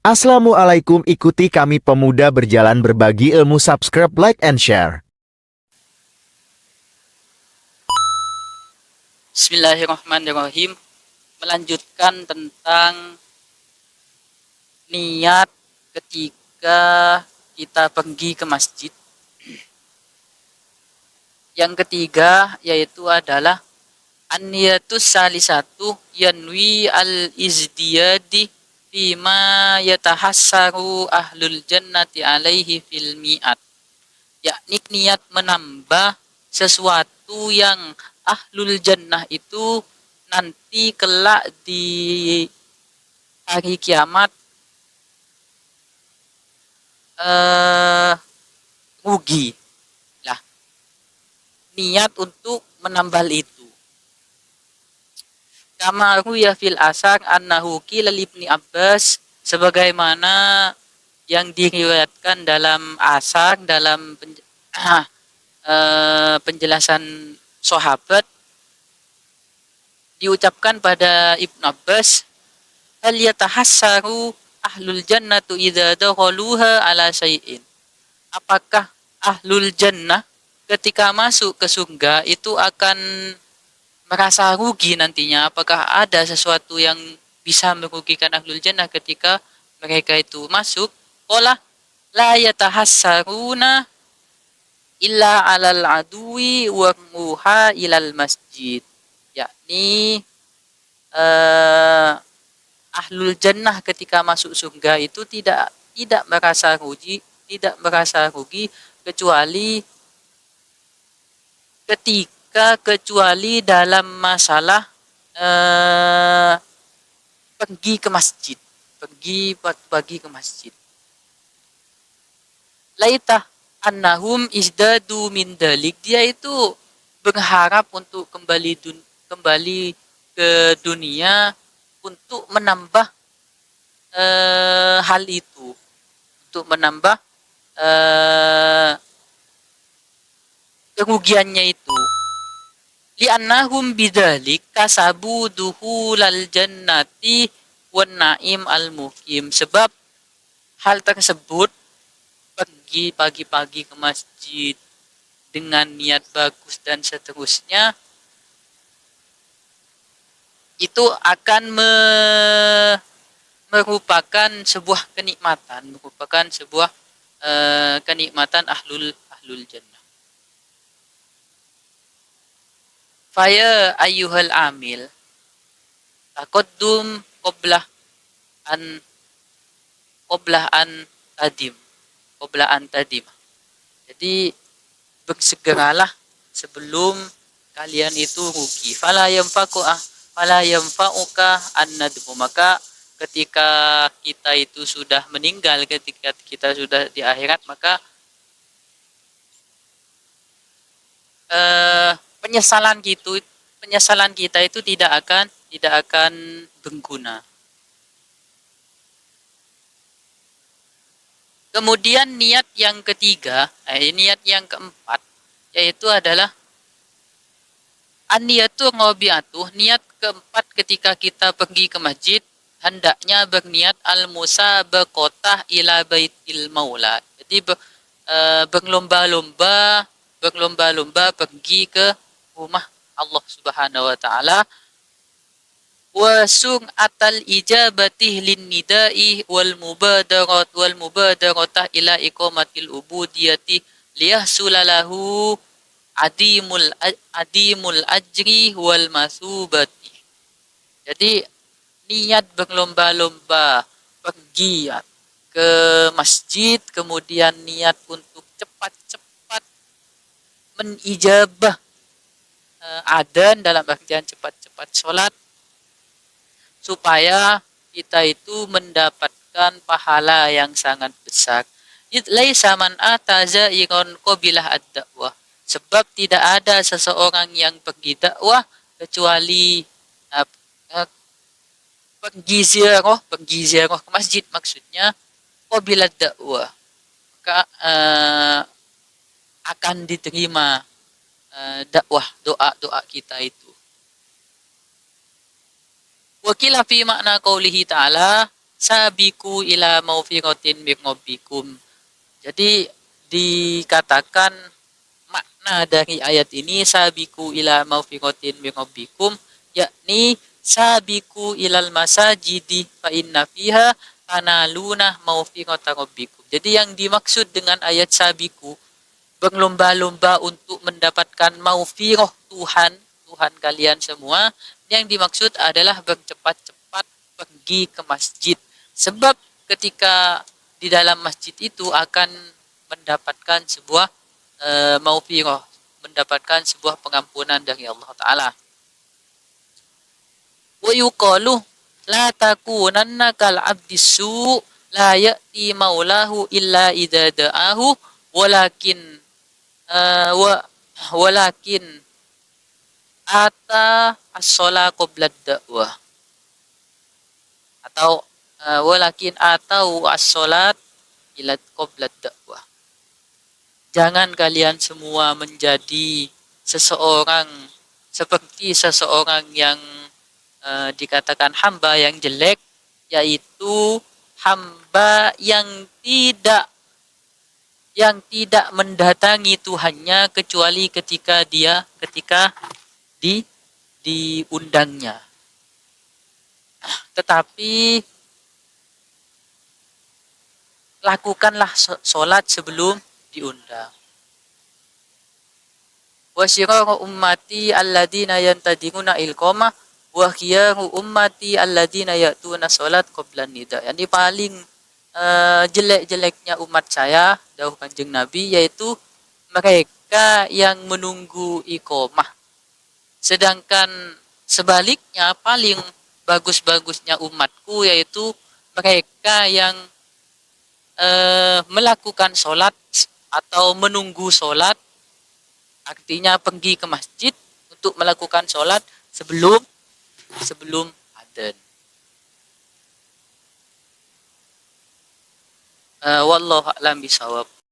Assalamualaikum, ikuti kami pemuda berjalan berbagi ilmu, subscribe, like, and share. Bismillahirrahmanirrahim. Melanjutkan tentang niat ketika kita pergi ke masjid. Yang ketiga yaitu adalah an-niyatus salisatu yanwi al-izdiyadi bima yatahassaru ahlul jannati alaihi fil mi'at. Yakni niat menambah sesuatu yang ahlul jannah itu nanti kelak di hari kiamat rugi lah, niat untuk menambah itu. Kama ya fil asar annahu qila libni Abbas, sebagaimana yang diriwayatkan dalam asar, dalam penjelasan sahabat, diucapkan pada Ibnu Abbas, hal yatahassaru ahlul jannatu idza dakhaluha ala syai'in. Apakah ahlul jannah ketika masuk ke surga itu akan merasa rugi nantinya? Apakah ada sesuatu yang bisa merugikan ahlul jannah ketika mereka itu masuk? Qala la yatahassaruna illa alal adui wa muha ilal masjid. Yakni ahlul jannah ketika masuk surga itu tidak merasa rugi kecuali dalam masalah pergi ke masjid, pergi ke masjid. Laitah annahum izdadu min dalik, dia itu berharap untuk kembali ke dunia untuk menambah hal itu, untuk menambah kerugiannya itu. Li'annahum bidzalik kasabu duhulal jannati wan naim al mukim, sebab hal tersebut, pergi pagi-pagi ke masjid dengan niat bagus dan seterusnya, itu akan merupakan sebuah kenikmatan, kenikmatan ahlul jannah. Faya ayyuhal amil taqaddum qablah an tadim. Jadi bersegeralah sebelum kalian itu rugi. Fala yanfa'uka an-nadmu, maka ketika kita itu sudah meninggal, ketika kita sudah di akhirat, maka penyesalan kita itu tidak akan berguna. Kemudian niat yang ketiga, niat yang keempat, yaitu adalah an-niyatu ngobiatuh. Niat keempat ketika kita pergi ke masjid, hendaknya berniat al-musabaqatah ila baitil maula. Jadi berlomba-lomba pergi ke rumah Allah Subhanahu wa taala. Wa atal ijabati lin nidai wal mubadarata ila iqamatil ubudiyati liyahsulalahu adimul ajri wal masubati. Jadi niat berlomba-lomba pergi ke masjid, kemudian niat untuk cepat-cepat menijabah adzan, dalam artian cepat-cepat sholat, supaya kita itu mendapatkan pahala yang sangat besar. Laisa man ataza iron qabilah ad-dakwah, sebab tidak ada seseorang yang pergi dakwah kecuali pergi ziarah ke masjid, maksudnya qabilah dakwah, maka akan diterima dakwah, doa kita itu. Wakila fi makna qaulihi ta'ala, sabiqu ila maufiqatin min rabbikum. Jadi dikatakan makna dari ayat ini sabiqu ila maufiqatin min rabbikum, yakni sabiqu ilal masajidi fa inna fiha tanaluna maufiqata rabbikum. Jadi yang dimaksud dengan ayat sabiqu, berlomba-lomba untuk mendapatkan maufiqah Tuhan kalian semua. Yang dimaksud adalah bercepat-cepat pergi ke masjid. Sebab ketika di dalam masjid itu akan mendapatkan sebuah maufiqah, mendapatkan sebuah pengampunan dari Allah Ta'ala. Wa yuqalu la takunanna kal abdis su la ya'ti maulahu illa idza da'ahu walakin ata as-shalah qabla ad-da'wah, atau walakin atau as-salat ila qabla ad-da'wah. Jangan kalian semua menjadi seseorang seperti seseorang yang dikatakan hamba yang jelek, yaitu hamba yang tidak mendatangi Tuhannya kecuali ketika diundangnya. Tetapi lakukanlah sholat sebelum diundang. Wa syiraru ummati alladina yantadiruna ilqamah wa khiyaru ummati alladina ya'tuna sholat qabla nida. Yang paling jelek-jeleknya umat saya, dawuh Kanjeng Nabi, yaitu mereka yang menunggu iqamah. Sedangkan sebaliknya paling bagus-bagusnya umatku yaitu mereka yang melakukan sholat atau menunggu sholat, artinya pergi ke masjid untuk melakukan sholat sebelum adzan. Wallahu a'lam bishawab.